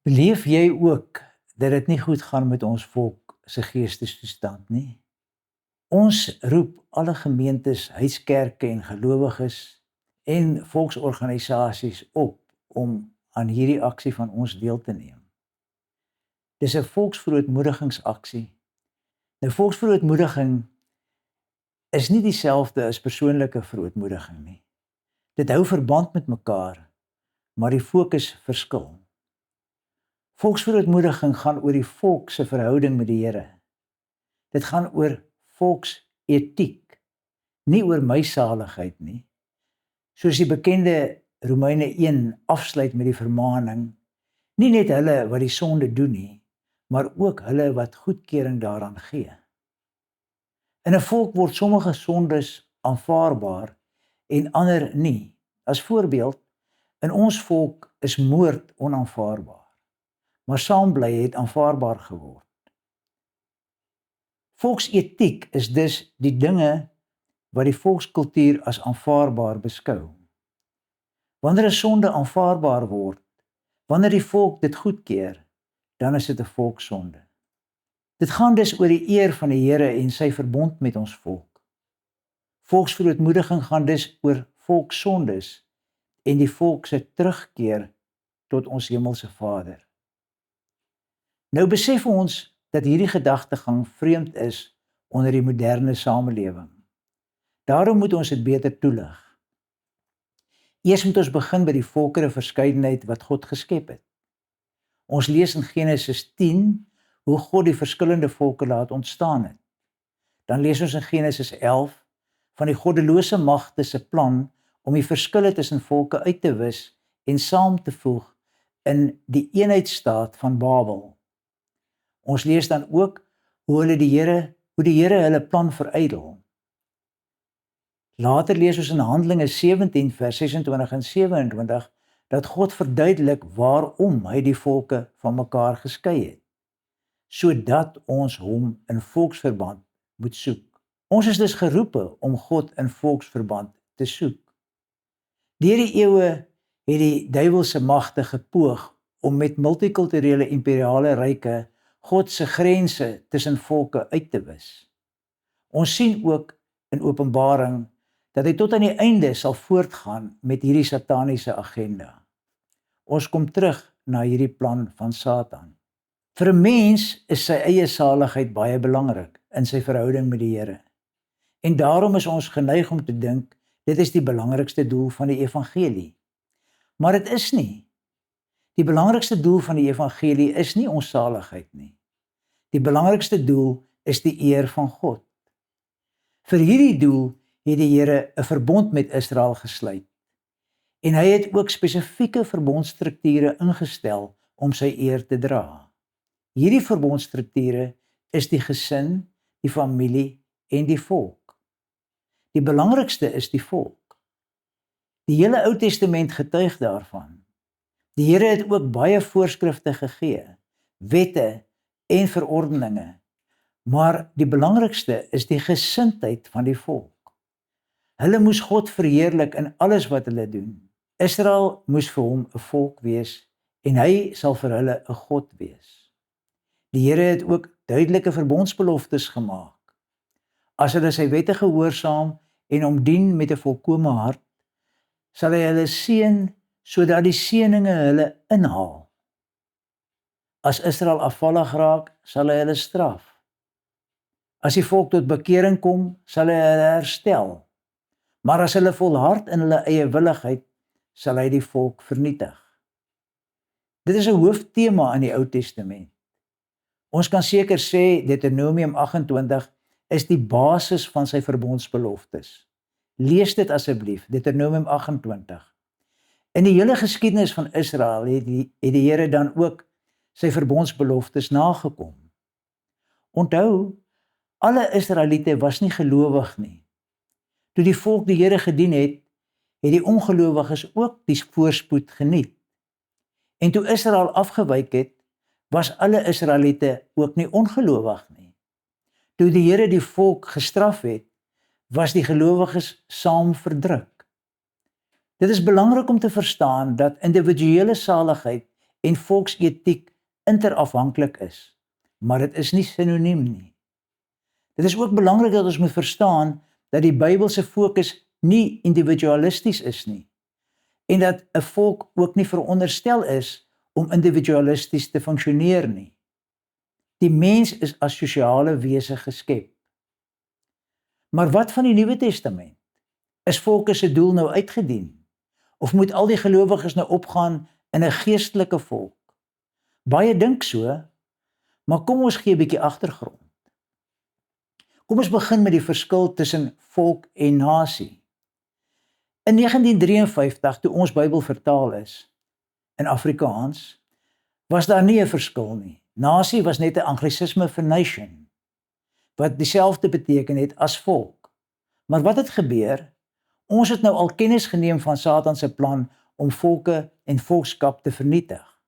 Beleef jy ook dat dit nie goed gaan met ons volk se geestestoestand nie? Ons roep alle gemeentes, huiskerke en gelowiges en volksorganisasies op om aan hierdie aksie van ons deel te neem. Dis 'n volksverootmoedigingsaksie. Nou volksverootmoediging is nie dieselfde as persoonlike verootmoediging nie. Dit hou verband met mekaar, maar die fokus verskil. Volksverootmoediging gaan oor die volk se verhouding met die Here. Dit gaan oor volksetiek, nie oor my saligheid nie. Soos die bekende Romeine 1 afsluit met die vermaaning, nie net hulle wat die sonde doen nie, maar ook hulle wat goedkeuring daaraan gee. In 'n volk word sommige sondes aanvaarbaar en ander nie. As voorbeeld, in ons volk is moord onaanvaarbaar, maar saambly het aanvaarbaar geword. Volksetiek is dus die dinge wat die volkskultuur as aanvaarbaar beskou. Wanneer 'n sonde aanvaarbaar word, wanneer die volk dit goedkeur, dan is dit 'n volkssonde. Dit gaan dus oor die eer van die Here en sy verbond met ons volk. Volksverootmoediging gaan dus oor volkssondes en die volk se terugkeer tot ons hemelse Vader. Nou besef ons dat hierdie gedagtegang vreemd is onder die moderne samelewing. Daarom moet ons dit beter toelig. Eers moet ons begin by die volkere verskeidenheid wat God geskep het. Ons lees in Genesis 10 hoe God die verskillende volke laat ontstaan het. Dan lees ons in Genesis 11 van die goddelose magte se plan om die verskille tussen volke uit te wis en saam te voeg in die eenheidsstaat van Babel. Ons lees dan ook hoe die Here hulle plan verydel. Later lees ons in Handelinge 17 vers 26 en 27 dat God verduidelik waarom hy die volke van mekaar geskei het, sodat ons hom in volksverband moet soek. Ons is dus geroepe om God in volksverband te soek. Deur die eeue het die duiwelse magte gepoog om met multikulturele imperiale ryke God se grense tussen volke uit te wis. Ons sien ook in Openbaring dat hy tot aan die einde sal voortgaan met hierdie sataniese agenda. Ons kom terug na hierdie plan van Satan. Vir 'n mens is sy eie saligheid baie belangrik in sy verhouding met die Here. En daarom is ons geneig om te dink dit is die belangrikste doel van die evangelie. Maar dit is nie. Die belangrikste doel van die evangelie is nie ons saligheid nie. Die belangrikste doel is die eer van God. Vir hierdie doel het die Here 'n verbond met Israel gesluit. En hy het ook spesifieke verbondstrukture ingestel om sy eer te dra. Hierdie verbondstrukture is die gesin, die familie en die volk. Die belangrikste is die volk. Die hele Ou Testament getuig daarvan. Die Here het ook baie voorskrifte gegee, wette en verordeninge, maar die belangrikste is die gesindheid van die volk. Hulle moes God verheerlik in alles wat hulle doen. Israel moes vir hom 'n volk wees en hy sal vir hulle 'n God wees. Die Here het ook duidelike verbondsbeloftes gemaak. As hulle sy wette gehoorsaam en hom dien met 'n volkome hart, sal hy hulle seën sodat die seëninge hulle inhaal. As Israel afvallig raak, sal hy hulle straf. As die volk tot bekering kom, sal hy hulle herstel. Maar as hulle volhard in hulle eie willigheid, sal hy die volk vernietig. Dit is 'n hooftema in die Ou Testament. Ons kan seker sê Deuteronomium 28 is die basis van sy verbondsbeloftes. Lees dit asseblief, Deuteronomium 28. In die hele geskiedenis van Israel het die Here dan ook sy verbondsbeloftes nagekom. Onthou, alle Israeliete was nie gelowig nie. Toe die volk die Here gedien het, het die ongelowiges ook die voorspoed geniet. En toe Israel afgewyk het, was alle Israeliete ook nie ongelowig nie. Toe die Here die volk gestraf het, was die gelowiges saam verdruk. Dit is belangrik om te verstaan dat individuele saligheid en volksetiek interafhanklik is, maar dit is nie sinoniem nie. Dit is ook belangrik dat ons moet verstaan dat die Bybelse fokus nie individualisties is nie, en dat 'n volk ook nie veronderstel is om individualisties te funksioneer nie. Die mens is as sosiale wese geskep. Maar wat van die Nuwe Testament? Is volke se doel nou uitgedien? Of moet al die gelowiges nou opgaan in 'n geestelike volk? Baie dink so, maar kom ons gee 'n bietjie agtergrond. Kom ons begin met die verskil tussen volk en nasie. In 1953, toe ons Bybel vertaal is in Afrikaans, was daar nie 'n verskil nie. Nasie was net 'n anglisisme vir nation, wat dieselfde beteken het as volk. Maar wat het gebeur? Ons het nou al kennis geneem van Satan se plan om volke en volkskap te vernietig.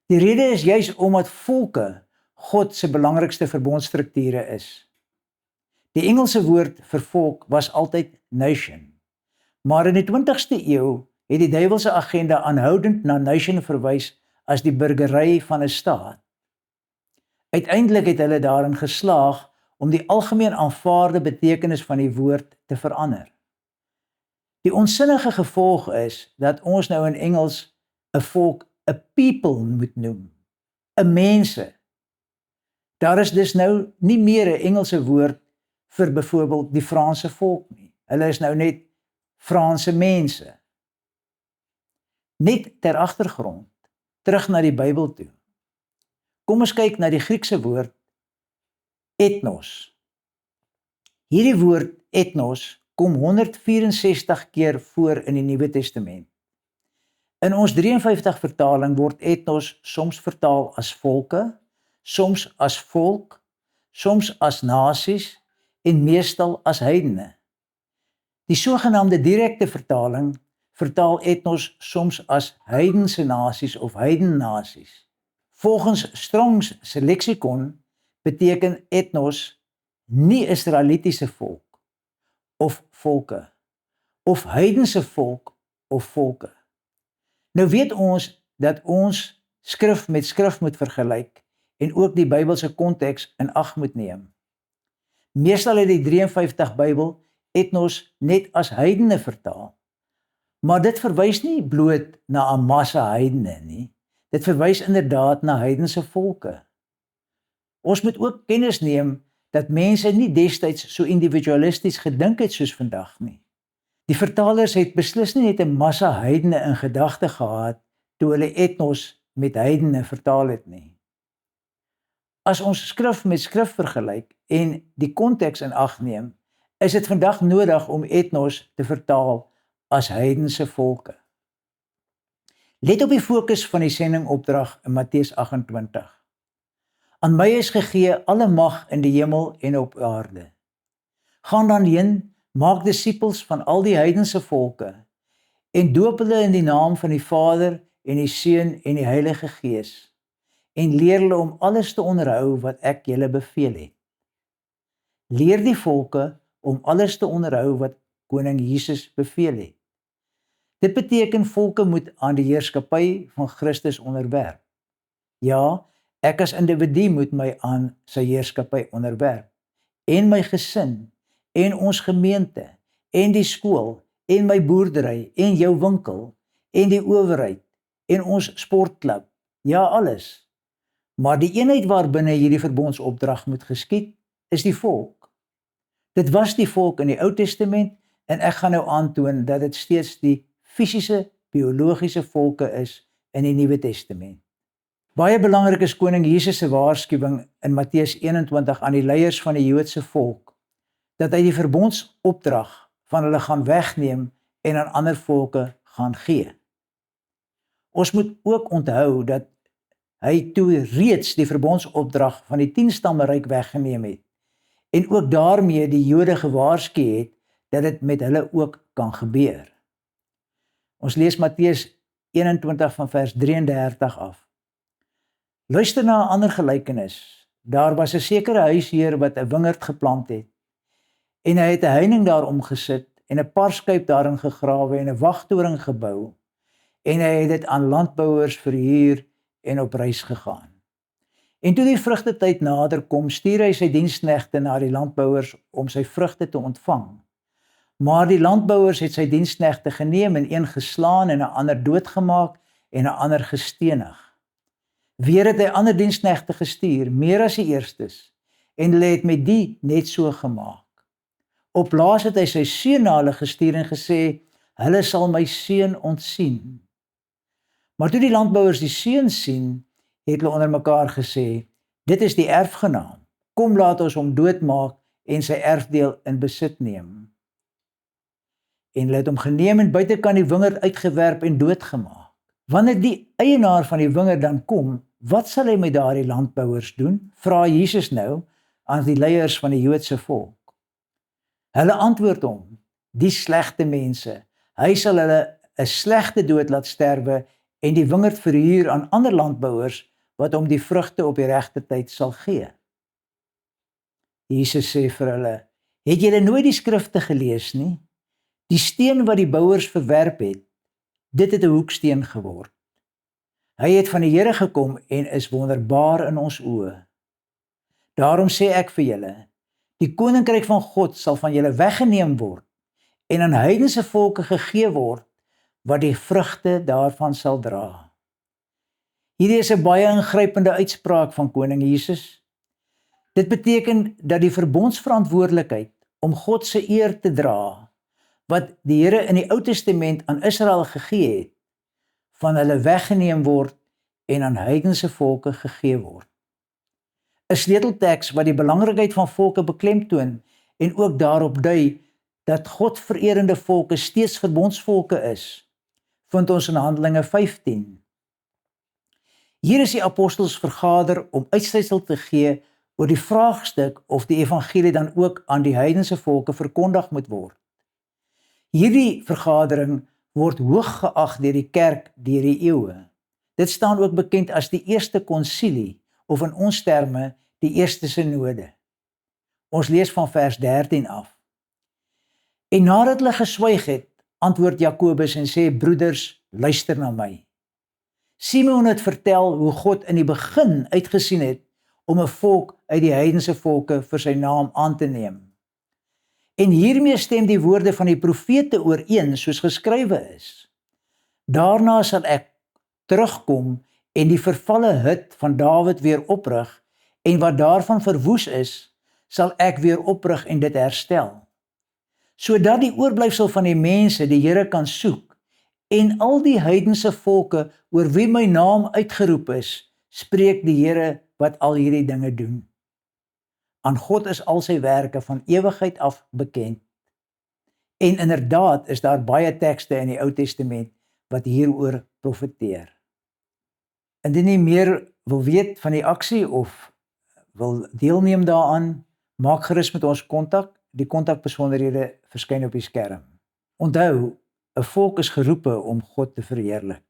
Die rede is juis omdat volke God se belangrikste verbondstrukture is. Die Engelse woord vir volk was altyd nation. Maar in die 20ste eeu het die duiwelse agenda aanhoudend na nation verwys as die burgery van 'n staat. Uiteindelik het hulle daarin geslaag om die algemeen aanvaarde betekenis van die woord te verander. Die onsinnige gevolg is dat ons nou in Engels 'n volk 'n people moet noem, 'n mense. Daar is dus nou nie meer 'n Engelse woord vir byvoorbeeld die Franse volk nie. Hulle is nou net Franse mense. Net ter agtergrond, terug na die Bybel toe. Kom ons kyk na die Griekse woord ethnos. Hierdie woord ethnos kom 164 keer voor in die Nuwe Testament. In ons 53 vertaling word ethnos soms vertaal as volke, soms as volk, soms as nasies en meestal as heidene. Die sogenaamde direkte vertaling vertaal ethnos soms as heidense nasies of heidennasies. Volgens Strong's se leksikon beteken ethnos nie Israelitiese volk of volke of heidense volk of volke. Nou weet ons dat ons skrif met skrif moet vergelyk en ook die Bybelse konteks in ag moet neem. Meestal het die 53 Bybel ethnos net as heidene vertaal. Maar dit verwys nie bloot na 'n massa heidene nie. Dit verwys inderdaad na heidense volke. Ons moet ook kennis neem dat mense nie destyds so individualisties gedink het soos vandag nie. Die vertalers het beslis nie net 'n massa heidene in gedagte gehad toe hulle ethnos met heidene vertaal het nie. As ons skrif met skrif vergelyk en die konteks in ag neem, is dit vandag nodig om ethnos te vertaal as heidense volke. Let op die fokus van die sendingopdrag in Matteus 28. Aan my is gegee alle mag in die hemel en op aarde. Gaan dan heen, maak disippels van al die heidense volke en doop hulle in die naam van die Vader en die Seun en die Heilige Gees en leer hulle om alles te onderhou wat ek julle beveel het. Leer die volke om alles te onderhou wat koning Jesus beveel het. Dit beteken volke moet aan die heerskappy van Christus onderwerp. Ja, ek as individu moet my aan sy heerskappy onderwerp, en my gesin, en ons gemeente, en die skool, en my boerdery, en jou winkel, en die owerheid, en ons sportklub, ja alles. Maar die eenheid waarbinne hierdie verbondsopdrag moet geskied, is die volk. Dit was die volk in die Ou Testament, en ek gaan nou aantoon dat dit steeds die fisiese, biologiese volke is in die Nuwe Testament. Baie belangrik is koning Jesus se waarskuwing in Matteus 21 aan die leiers van die Joodse volk, dat hy die verbondsopdrag van hulle gaan wegneem en aan ander volke gaan gee. Ons moet ook onthou dat hy toe reeds die verbondsopdrag van die 10 stammeryk weggeneem het en ook daarmee die Jode gewaarsku het dat dit met hulle ook kan gebeur. Ons lees Matteus 21 van vers 33 af. Luister na 'n ander gelykenis. Daar was 'n sekere huisheer wat 'n wingerd geplant het. En hy het 'n heining daarom gesit en 'n parskuip daarin gegrawe en 'n wagtoring gebou. En hy het dit aan landbouers verhuur en op reis gegaan. En toe die vrugtetyd nader kom, stuur hy sy diensknegte na die landbouers om sy vrugte te ontvang. Maar die landbouers het sy diensknegte geneem en een geslaan en 'n ander doodgemaak en 'n ander gestenig. Weer het hy ander diensknegte gestuur, meer as die eerstes, en hulle het met die net so gemaak. Op laas het hy sy seun na hulle gestuur en gesê, hulle sal my seun ontsien. Maar toe die landbouers die seun sien, het hulle onder mekaar gesê, dit is die erfgenaam, kom laat ons hom doodmaak en sy erfdeel in besit neem. En hulle het hom geneem en buitekant die wingerd uitgewerp en doodgemaak. Wanneer die eienaar van die wingerd dan kom, wat sal hy met daardie landbouers doen? Vra Jesus nou aan die leiers van die Joodse volk. Hulle antwoord hom, die slegte mense, hy sal hulle 'n slegte dood laat sterwe en die wingerd verhuur aan ander landbouers wat hom die vrugte op die regte tyd sal gee. Jesus sê vir hulle, het julle nooit die skrifte gelees nie? Die steen wat die bouers verwerp het, dit het 'n hoeksteen geword. Hy het van die Here gekom en is wonderbaar in ons oë. Daarom sê ek vir julle, die koninkryk van God sal van julle weggeneem word en aan heidense volke gegee word wat die vrugte daarvan sal dra. Hierdie is 'n baie ingrypende uitspraak van koning Jesus. Dit beteken dat die verbondsverantwoordelikheid om God se eer te dra, wat die Here in die Ou Testament aan Israel gegee het, van hulle weggeneem word en aan heidense volke gegee word. 'n Sleutelteks wat die belangrikheid van volke beklemtoon en ook daarop dui dat God-vererende volke steeds verbondsvolke is, vind ons in Handelinge 15. Hier is die apostels vergader om uitsluitsel te gee oor die vraagstuk of die evangelie dan ook aan die heidense volke verkondig moet word. Hierdie vergadering word hoog geag deur die kerk deur die eeue. Dit staan ook bekend as die eerste konsilie, of in ons terme die eerste synode. Ons lees van vers 13 af. En nadat hulle geswyg het, antwoord Jakobus en sê, broeders, luister na my. Simeon het vertel hoe God in die begin uitgesien het om 'n volk uit die heidense volke vir sy naam aan te neem. En hiermee stem die woorde van die profete ooreen soos geskrywe is. Daarna sal ek terugkom en die vervalle hut van Dawid weer oprig en wat daarvan verwoes is, sal ek weer oprig en dit herstel. Sodat die oorblyfsel van die mense die Here kan soek en al die heidense volke oor wie my naam uitgeroep is, spreek die Here wat al hierdie dinge doen. Aan God is al sy werke van ewigheid af bekend. En inderdaad is daar baie tekste in die Ou Testament wat hieroor profeteer. Indien jy meer wil weet van die aksie of wil deelneem daaraan, maak gerus met ons kontak. Die kontakbesonderhede verskyn op die skerm. Onthou, 'n volk is geroepe om God te verheerlik.